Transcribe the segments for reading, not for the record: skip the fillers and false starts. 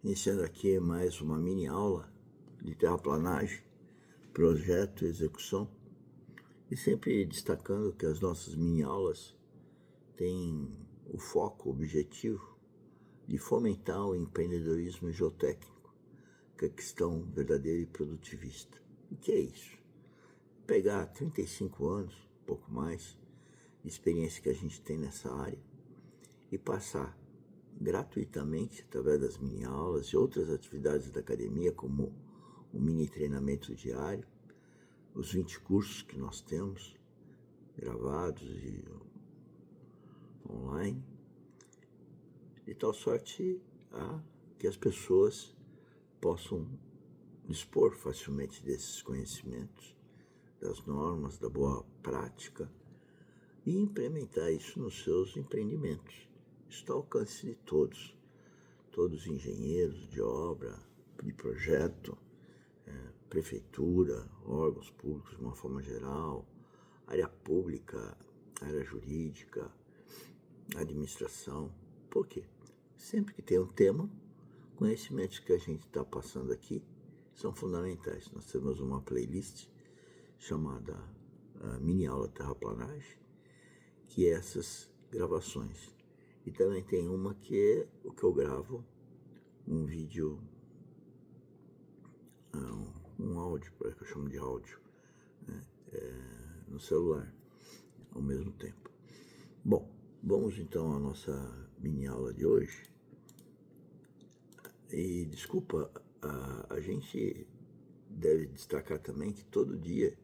Iniciando aqui mais uma mini aula de terraplanagem, projeto e execução, e sempre destacando que as nossas mini aulas têm o foco, o objetivo de fomentar o empreendedorismo geotécnico, que é a questão verdadeira e produtivista. O que é isso? Pegar 35 anos, um pouco mais, de experiência que a gente tem nessa área e passar gratuitamente, através das mini-aulas e outras atividades da academia, como o mini treinamento diário, os 20 cursos que nós temos, gravados e online, de tal sorte que as pessoas possam dispor facilmente desses conhecimentos, das normas, da boa prática, e implementar isso nos seus empreendimentos. Está ao alcance de todos engenheiros de obra, de projeto, prefeitura, órgãos públicos de uma forma geral, área pública, área jurídica, administração. Por quê? Sempre que tem um tema, conhecimentos que a gente está passando aqui são fundamentais. Nós temos uma playlist chamada Mini Aula Terraplanagem, que é essas gravações. E também tem uma que é o que eu gravo, um vídeo, um áudio, que eu chamo de áudio, né, no celular, ao mesmo tempo. Bom, vamos então à nossa mini aula de hoje. E desculpa, a gente deve destacar também que todo dia,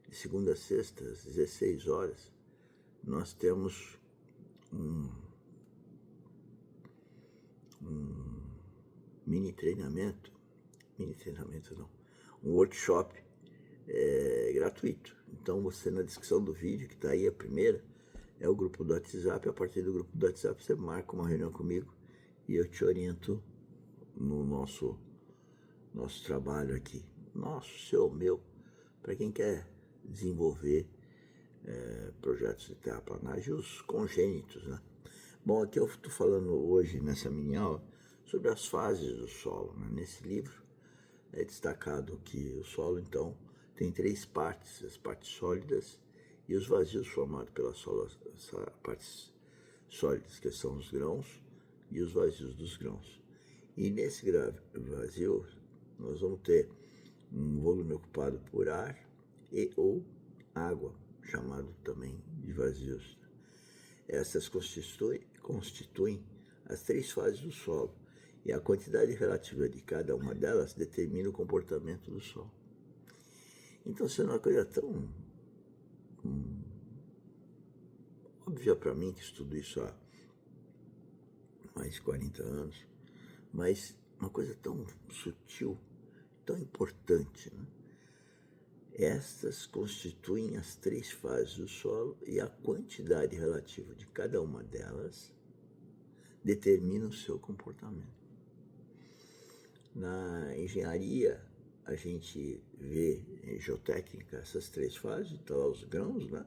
de segunda a sexta, às 16 horas, nós temos um um workshop gratuito. Então você, na descrição do vídeo, que está aí a primeira, é o grupo do WhatsApp. A partir do grupo do WhatsApp você marca uma reunião comigo e eu te oriento no nosso trabalho aqui. Nosso, seu, meu, para quem quer desenvolver projetos de terraplanagem, os congênitos, né? Bom, aqui eu estou falando hoje, nessa mini aula, sobre as fases do solo, né? Nesse livro é destacado que o solo, então, tem 3 partes: as partes sólidas e os vazios formados pelas partes sólidas, que são os grãos, e os vazios dos grãos. E nesse vazio, nós vamos ter um volume ocupado por ar e ou água, chamado também de vazios. Essas constituem as 3 fases do solo, e a quantidade relativa de cada uma delas determina o comportamento do solo. Então, isso é uma coisa tão óbvia para mim, que estudo isso há mais de 40 anos, mas uma coisa tão sutil, tão importante, né? Estas constituem as 3 fases do solo, e a quantidade relativa de cada uma delas determina o seu comportamento. Na engenharia, a gente vê em geotécnica essas 3 fases. Está lá os grãos, né?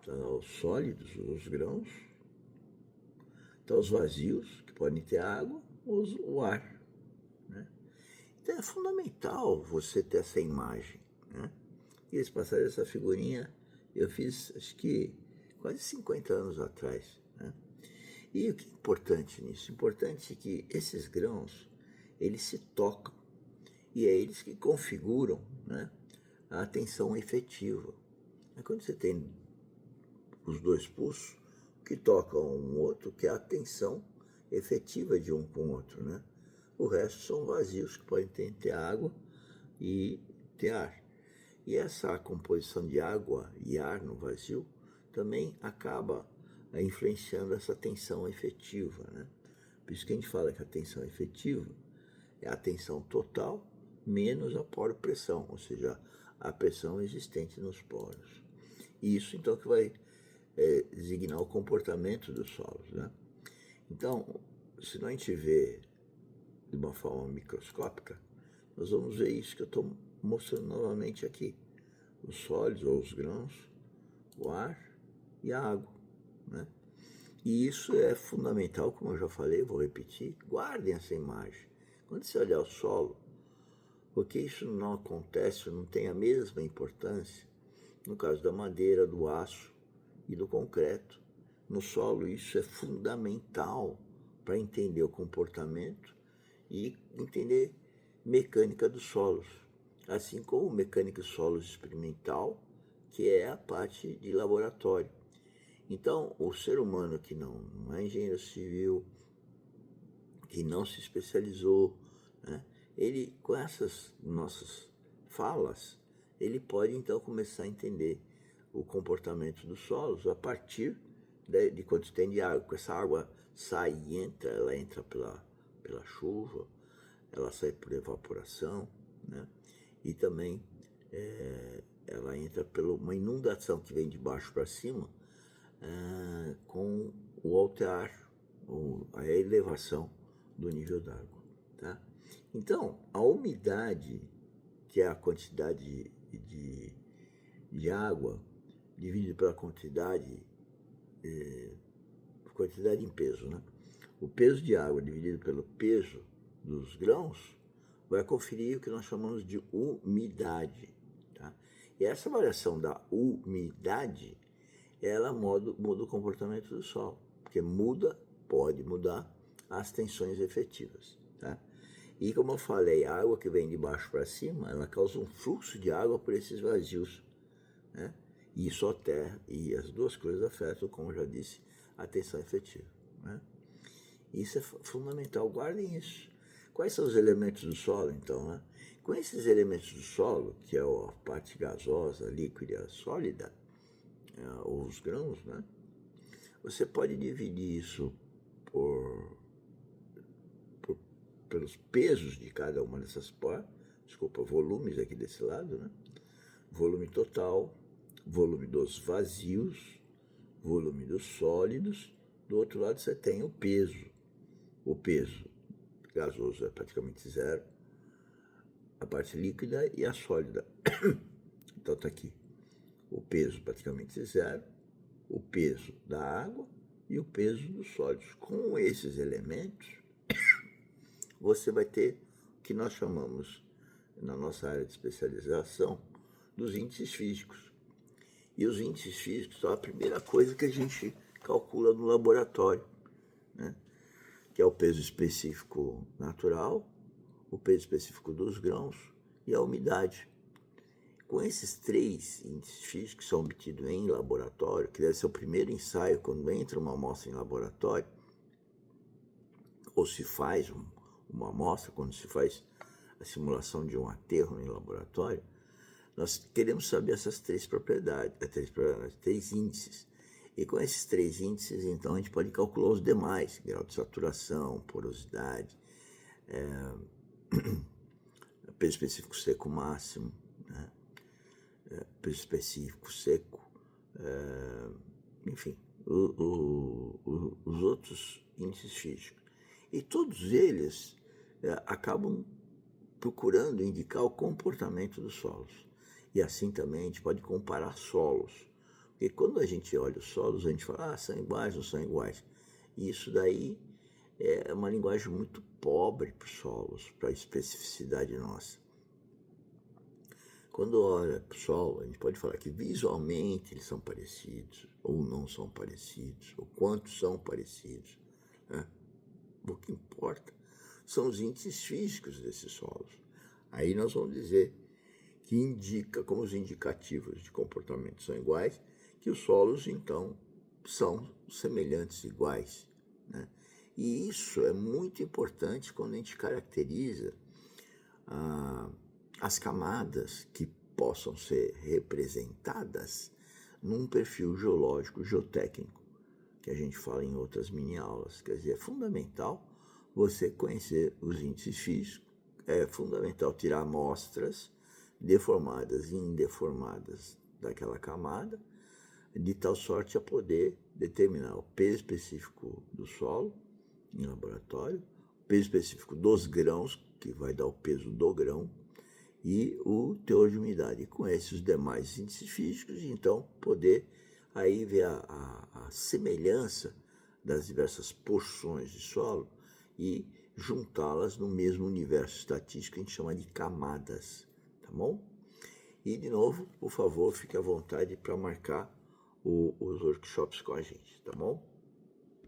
Está lá os sólidos, os grãos. Está os vazios, que podem ter água, ou o ar, né? Então é fundamental você ter essa imagem, né? E eles passaram essa figurinha, eu fiz, acho que quase 50 anos atrás, né? E o que é importante nisso? Importante é que esses grãos, eles se tocam, e é eles que configuram, né, a tensão efetiva. É quando você tem os 2 pulsos que tocam um outro, que é a tensão efetiva de um com o outro, né? O resto são vazios, que podem ter água e ter ar. E essa composição de água e ar no vazio também acaba influenciando essa tensão efetiva, né? Por isso que a gente fala que a tensão efetiva é a tensão total menos a poropressão, ou seja, a pressão existente nos poros. E isso, então, que vai designar o comportamento dos solos, né? Então, se a gente vê de uma forma microscópica, nós vamos ver isso que eu estou mostrando novamente aqui: os sólidos ou os grãos, o ar e a água, né? E isso é fundamental, como eu já falei, vou repetir, guardem essa imagem. Quando você olhar o solo, porque isso não acontece, não tem a mesma importância no caso da madeira, do aço e do concreto. No solo, isso é fundamental para entender o comportamento e entender mecânica dos solos, assim como mecânica de solos experimental, que é a parte de laboratório. Então, o ser humano que não é engenheiro civil, que não se especializou, né, ele, com essas nossas falas, ele pode então começar a entender o comportamento dos solos a partir de quanto tem de água. Essa água sai e entra, ela entra pela chuva, ela sai por evaporação, né? E também ela entra por uma inundação que vem de baixo para cima, com o altear, a elevação do nível d'água. Tá? Então, a umidade, que é a quantidade de água dividida pela quantidade em peso, né? O peso de água dividido pelo peso dos grãos vai conferir o que nós chamamos de umidade. Tá? E essa variação da umidade, ela muda o comportamento do solo, porque pode mudar as tensões efetivas. Tá? E como eu falei, a água que vem de baixo para cima, ela causa um fluxo de água por esses vazios, né? E isso e as duas coisas afetam, como eu já disse, a tensão efetiva, né? Isso é fundamental, guardem isso. Quais são os elementos do solo, então, né? Com esses elementos do solo, que é a parte gasosa, líquida, sólida, ou os grãos, né? Você pode dividir isso pelos pesos de cada uma dessas volumes aqui desse lado, né? Volume total, volume dos vazios, volume dos sólidos. Do outro lado você tem o peso. O peso gasoso é praticamente zero, a parte líquida e a sólida. Então está aqui o peso praticamente zero, o peso da água e o peso dos sólidos. Com esses elementos, você vai ter o que nós chamamos, na nossa área de especialização, dos índices físicos. E os índices físicos são a primeira coisa que a gente calcula no laboratório, né? Que é o peso específico natural, o peso específico dos grãos e a umidade. Com esses três índices físicos que são obtidos em laboratório, que deve ser o primeiro ensaio quando entra uma amostra em laboratório, ou se faz uma amostra, quando se faz a simulação de um aterro em laboratório, nós queremos saber essas três propriedades, três índices. E com esses três índices, então, a gente pode calcular os demais: grau de saturação, porosidade, peso específico seco máximo, né? Peso específico seco, enfim, os outros índices físicos. E todos eles acabam procurando indicar o comportamento dos solos. E assim também a gente pode comparar solos. Porque quando a gente olha os solos, a gente fala, são iguais ou são iguais. E isso daí é uma linguagem muito pobre para os solos, para a especificidade nossa. Quando olha para o solo, a gente pode falar que visualmente eles são parecidos, ou não são parecidos, ou quantos são parecidos, né? O que importa são os índices físicos desses solos. Aí nós vamos dizer que indica, como os indicativos de comportamento são iguais, que os solos, então, são semelhantes, iguais, né? E isso é muito importante quando a gente caracteriza as camadas que possam ser representadas num perfil geológico, geotécnico, que a gente fala em outras mini-aulas. Quer dizer, é fundamental você conhecer os índices físicos, é fundamental tirar amostras deformadas e indeformadas daquela camada, de tal sorte a poder determinar o peso específico do solo em laboratório, o peso específico dos grãos, que vai dar o peso do grão, e o teor de umidade. E com esses demais índices físicos, então, poder aí ver a semelhança das diversas porções de solo e juntá-las no mesmo universo estatístico que a gente chama de camadas, tá bom? E, de novo, por favor, fique à vontade para marcar os workshops com a gente, tá bom?